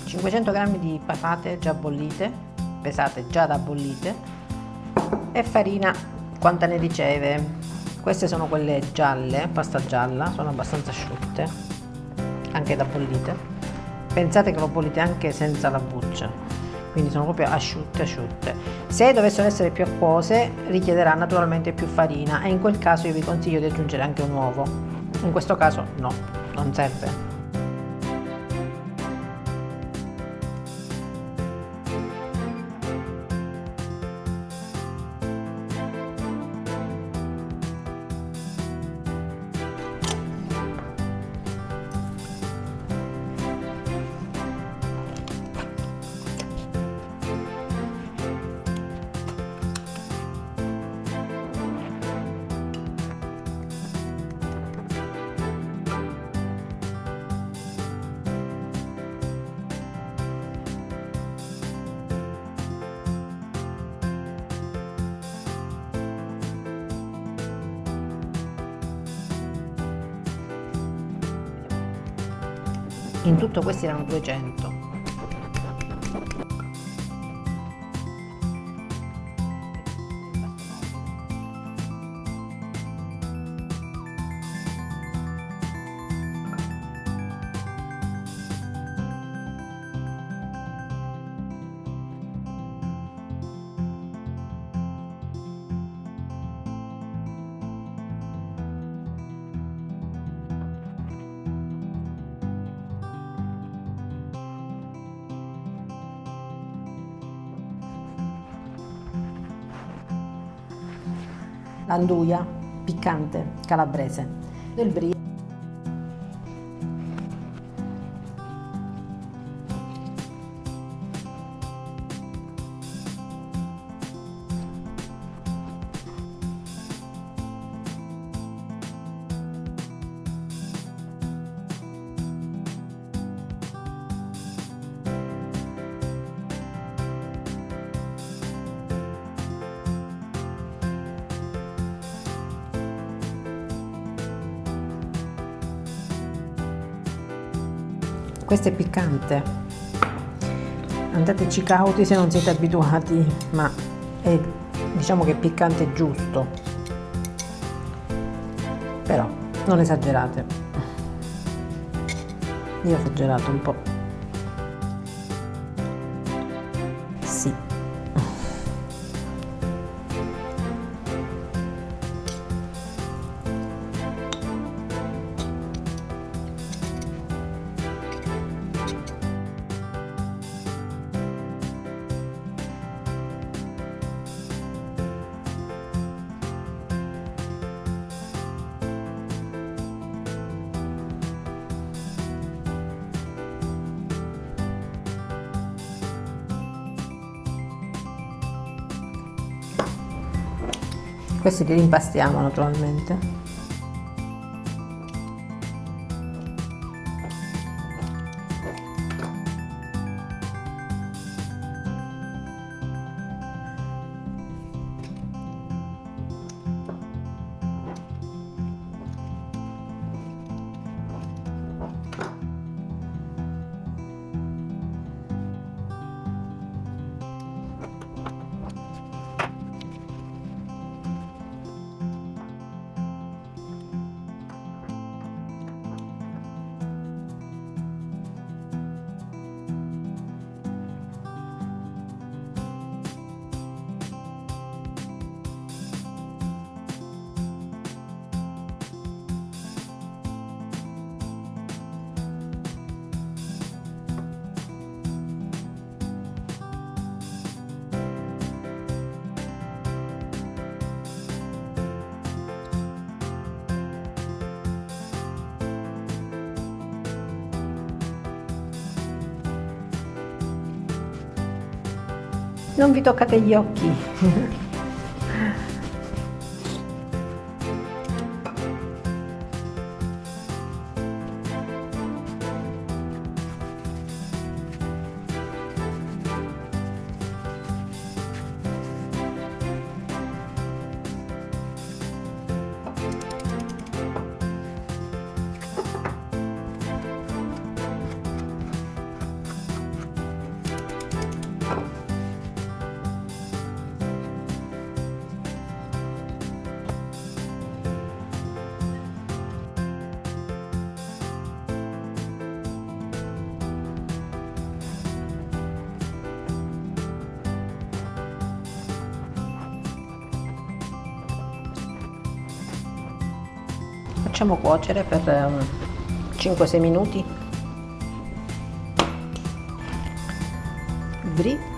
500 g di patate già bollite, pesate già da bollite, e farina quanta ne riceve. Queste sono quelle gialle, pasta gialla, sono abbastanza asciutte, anche da bollite. Pensate che lo bollite anche senza la buccia, quindi sono proprio asciutte. Se dovessero essere più acquose richiederà naturalmente più farina, e in quel caso io vi consiglio di aggiungere anche un uovo. In questo caso no, non serve. In tutto questi erano 200. L'anduia piccante calabrese, del brie. Questo è piccante, andateci cauti se non siete abituati, ma è, diciamo che è piccante giusto, però non esagerate. Io ho esagerato un po'. Sì. Questi li rimpastiamo naturalmente. Non vi toccate gli occhi. facciamo cuocere per 5-6 minuti. Brie